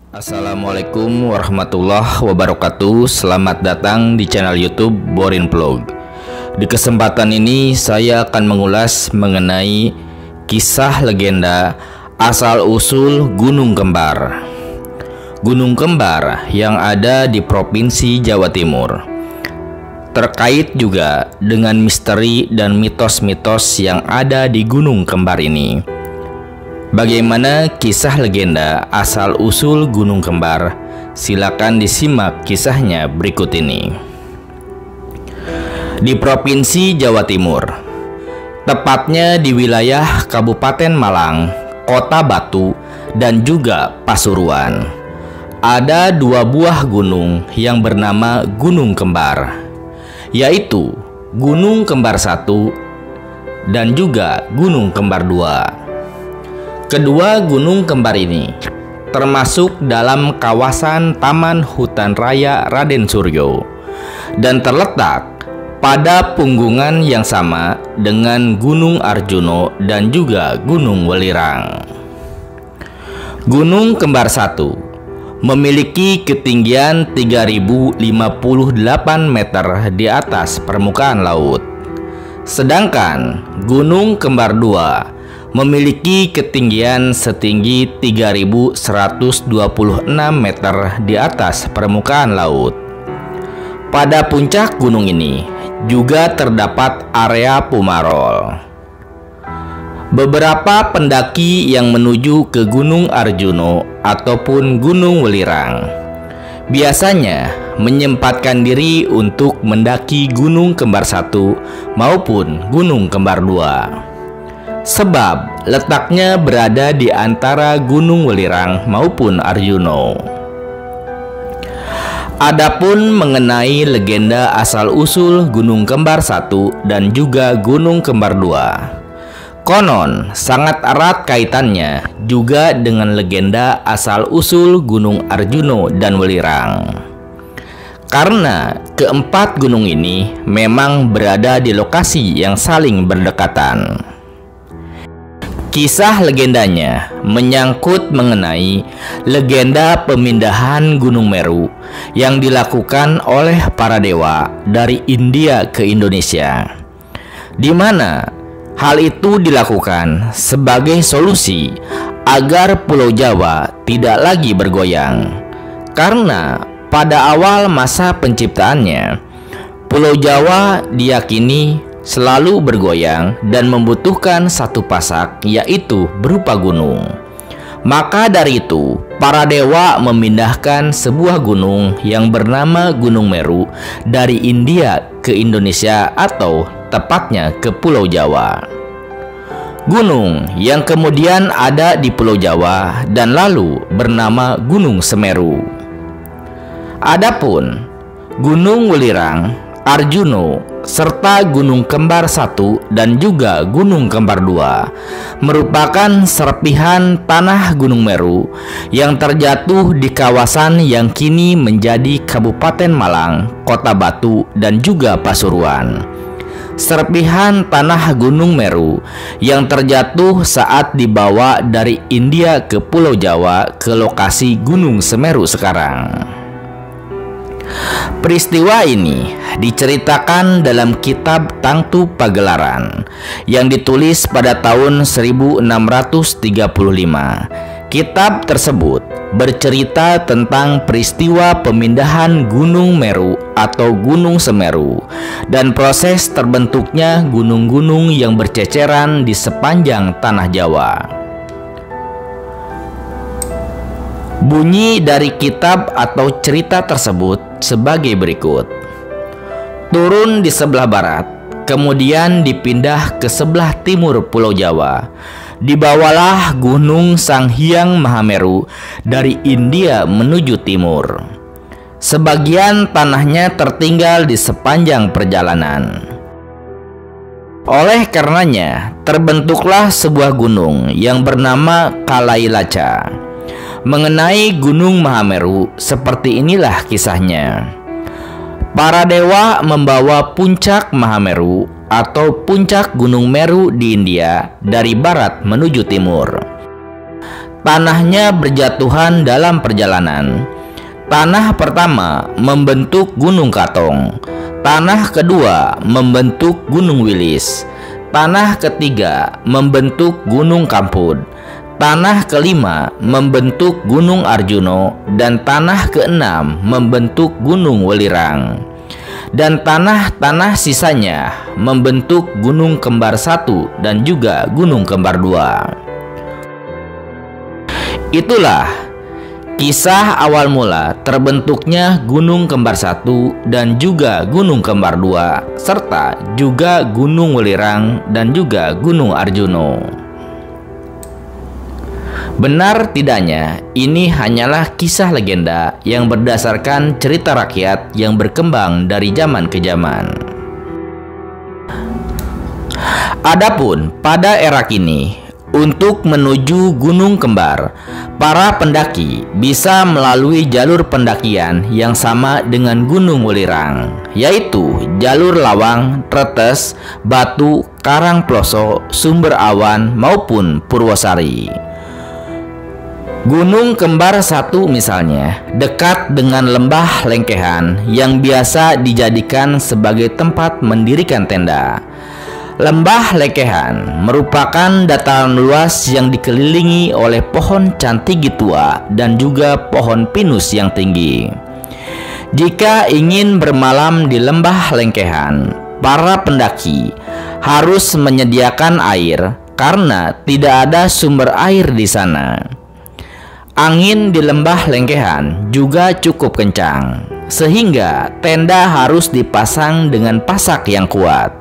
Assalamualaikum warahmatullahi wabarakatuh. Selamat datang di channel YouTube Borin Vlog. Di kesempatan ini saya akan mengulas mengenai kisah legenda asal-usul Gunung Kembar. Gunung Kembar yang ada di Provinsi Jawa Timur. Terkait juga dengan misteri dan mitos-mitos yang ada di Gunung Kembar ini. Bagaimana kisah legenda asal-usul Gunung Kembar? Silakan disimak kisahnya berikut ini. Di Provinsi Jawa Timur, tepatnya di wilayah Kabupaten Malang, Kota Batu, dan juga Pasuruan, ada dua buah gunung yang bernama Gunung Kembar, yaitu Gunung Kembar 1 dan juga Gunung Kembar 2. Kedua gunung kembar ini termasuk dalam kawasan Taman Hutan Raya Raden Suryo dan terletak pada punggungan yang sama dengan Gunung Arjuno dan juga Gunung Welirang. Gunung Kembar 1 memiliki ketinggian 3058 meter di atas permukaan laut. Sedangkan Gunung Kembar 2 memiliki ketinggian setinggi 3126 meter di atas permukaan laut. Pada puncak gunung ini juga terdapat area Pumarol. Beberapa pendaki yang menuju ke Gunung Arjuno ataupun Gunung Welirang biasanya menyempatkan diri untuk mendaki Gunung Kembar 1 maupun Gunung Kembar 2. Sebab letaknya berada di antara Gunung Welirang maupun Arjuno. Adapun mengenai legenda asal-usul Gunung Kembar 1 dan juga Gunung Kembar 2, konon sangat erat kaitannya juga dengan legenda asal-usul Gunung Arjuno dan Welirang. Karena keempat gunung ini memang berada di lokasi yang saling berdekatan. Kisah legendanya menyangkut mengenai legenda pemindahan Gunung Meru yang dilakukan oleh para dewa dari India ke Indonesia, di mana hal itu dilakukan sebagai solusi agar Pulau Jawa tidak lagi bergoyang. Karena pada awal masa penciptaannya, Pulau Jawa diyakini selalu bergoyang dan membutuhkan satu pasak, yaitu berupa gunung. Maka dari itu, para dewa memindahkan sebuah gunung yang bernama Gunung Meru dari India ke Indonesia atau tepatnya ke Pulau Jawa. Gunung yang kemudian ada di Pulau Jawa dan lalu bernama Gunung Semeru. Adapun Gunung Welirang, Arjuno, serta Gunung Kembar 1 dan juga Gunung Kembar 2 merupakan serpihan tanah Gunung Meru yang terjatuh di kawasan yang kini menjadi Kabupaten Malang, Kota Batu, dan juga Pasuruan. Serpihan tanah Gunung Meru yang terjatuh saat dibawa dari India ke Pulau Jawa ke lokasi Gunung Semeru sekarang. Peristiwa ini diceritakan dalam kitab Tangtu Pagelaran yang ditulis pada tahun 1635. Kitab tersebut bercerita tentang peristiwa pemindahan Gunung Meru atau Gunung Semeru dan proses terbentuknya gunung-gunung yang berceceran di sepanjang tanah Jawa. Bunyi dari kitab atau cerita tersebut sebagai berikut. Turun di sebelah barat, kemudian dipindah ke sebelah timur Pulau Jawa. Dibawalah Gunung Sang Hyang Mahameru dari India menuju timur. Sebagian tanahnya tertinggal di sepanjang perjalanan. Oleh karenanya, terbentuklah sebuah gunung yang bernama Kalailaca. Mengenai Gunung Mahameru, seperti inilah kisahnya. Para dewa membawa puncak Mahameru atau puncak Gunung Meru di India dari barat menuju timur. Tanahnya berjatuhan dalam perjalanan. Tanah pertama membentuk Gunung Katong. Tanah kedua membentuk Gunung Wilis. Tanah ketiga membentuk Gunung Kampud. Tanah kelima membentuk Gunung Arjuno. Dan tanah keenam membentuk Gunung Welirang. Dan tanah-tanah sisanya membentuk Gunung Kembar 1 dan juga Gunung Kembar 2. Itulah kisah awal mula terbentuknya Gunung Kembar 1 dan juga Gunung Kembar 2 serta juga Gunung Welirang dan juga Gunung Arjuno. Benar tidaknya, ini hanyalah kisah legenda yang berdasarkan cerita rakyat yang berkembang dari zaman ke zaman. Adapun pada era kini, untuk menuju Gunung Kembar, para pendaki bisa melalui jalur pendakian yang sama dengan Gunung Welirang, yaitu jalur Lawang, Tretes, Batu, Karangploso, Sumber Awan maupun Purwosari. Gunung Kembar 1 misalnya dekat dengan lembah Lengkehan yang biasa dijadikan sebagai tempat mendirikan tenda. Lembah Lengkehan merupakan dataran luas yang dikelilingi oleh pohon cantigi tua dan juga pohon pinus yang tinggi. Jika ingin bermalam di lembah Lengkehan, para pendaki harus menyediakan air karena tidak ada sumber air di sana. Angin di lembah Lengkehan juga cukup kencang, sehingga tenda harus dipasang dengan pasak yang kuat.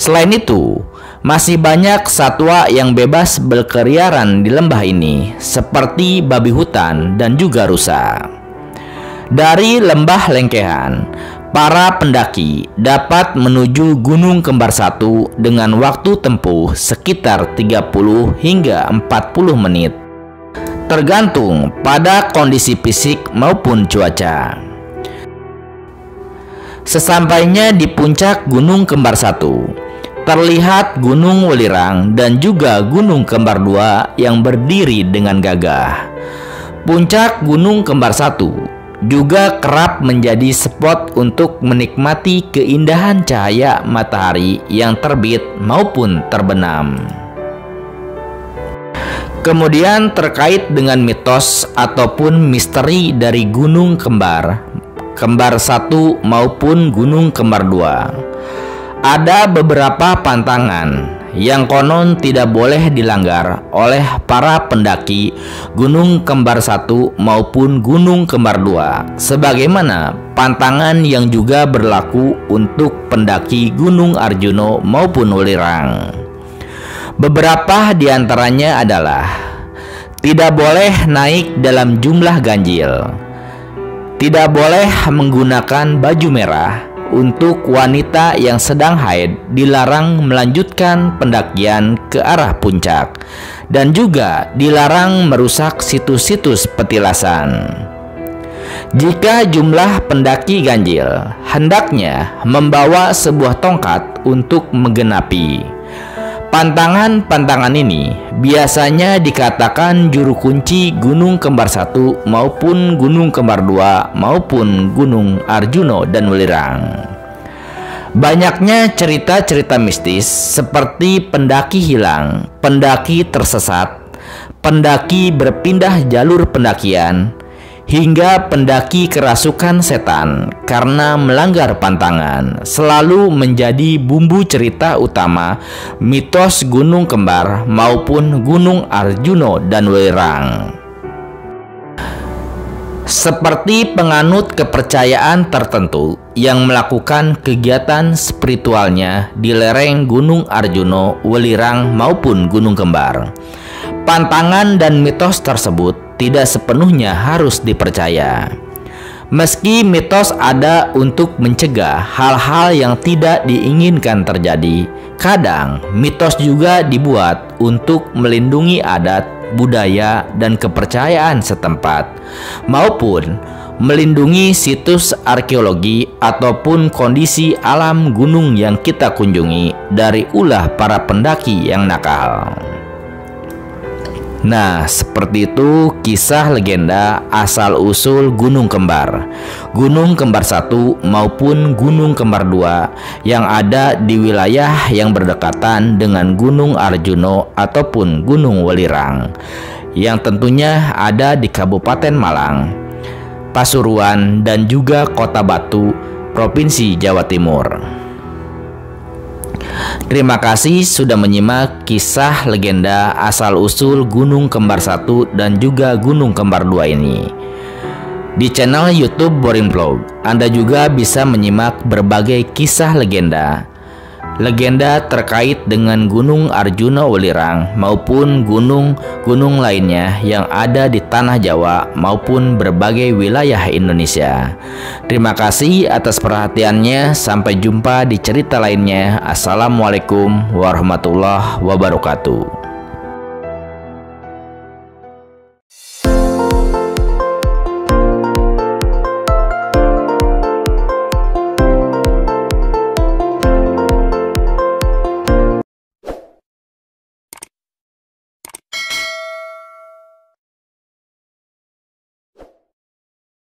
Selain itu, masih banyak satwa yang bebas berkeliaran di lembah ini, seperti babi hutan dan juga rusa. Dari lembah Lengkehan, para pendaki dapat menuju Gunung Kembar 1 dengan waktu tempuh sekitar 30 hingga 40 menit, tergantung pada kondisi fisik maupun cuaca. Sesampainya di puncak Gunung Kembar 1, terlihat Gunung Welirang dan juga Gunung Kembar 2 yang berdiri dengan gagah. Puncak Gunung Kembar 1 juga kerap menjadi spot untuk menikmati keindahan cahaya matahari yang terbit maupun terbenam. Kemudian terkait dengan mitos ataupun misteri dari Gunung Kembar 1 maupun Gunung Kembar 2. Ada beberapa pantangan yang konon tidak boleh dilanggar oleh para pendaki Gunung Kembar 1 maupun Gunung Kembar 2, sebagaimana pantangan yang juga berlaku untuk pendaki Gunung Arjuno maupun Welirang. Beberapa di antaranya adalah tidak boleh naik dalam jumlah ganjil, tidak boleh menggunakan baju merah. Untuk wanita yang sedang haid dilarang melanjutkan pendakian ke arah puncak, dan juga dilarang merusak situs-situs petilasan. Jika jumlah pendaki ganjil, hendaknya membawa sebuah tongkat untuk menggenapi. Pantangan-pantangan ini biasanya dikatakan juru kunci Gunung Kembar 1 maupun Gunung Kembar 2 maupun Gunung Arjuno dan Welirang. Banyaknya cerita-cerita mistis seperti pendaki hilang, pendaki tersesat, pendaki berpindah jalur pendakian, hingga pendaki kerasukan setan karena melanggar pantangan selalu menjadi bumbu cerita utama mitos Gunung Kembar maupun Gunung Arjuno dan Welirang. Seperti penganut kepercayaan tertentu yang melakukan kegiatan spiritualnya di lereng Gunung Arjuno, Welirang maupun Gunung Kembar, pantangan dan mitos tersebut tidak sepenuhnya harus dipercaya. Meski mitos ada untuk mencegah hal-hal yang tidak diinginkan terjadi, kadang mitos juga dibuat untuk melindungi adat, budaya, dan kepercayaan setempat, maupun melindungi situs arkeologi ataupun kondisi alam gunung yang kita kunjungi dari ulah para pendaki yang nakal. Nah, seperti itu kisah legenda asal-usul Gunung Kembar. Gunung Kembar 1 maupun Gunung Kembar 2 yang ada di wilayah yang berdekatan dengan Gunung Arjuna ataupun Gunung Welirang, yang tentunya ada di Kabupaten Malang, Pasuruan, dan juga Kota Batu, Provinsi Jawa Timur. Terima kasih sudah menyimak kisah legenda asal-usul Gunung Kembar 1 dan juga Gunung Kembar 2 ini. Di channel YouTube Boring Vlog, Anda juga bisa menyimak berbagai kisah legenda terkait dengan Gunung Arjuna Welirang maupun gunung-gunung lainnya yang ada di tanah Jawa maupun berbagai wilayah Indonesia. Terima kasih atas perhatiannya. Sampai jumpa di cerita lainnya. Assalamualaikum warahmatullahi wabarakatuh.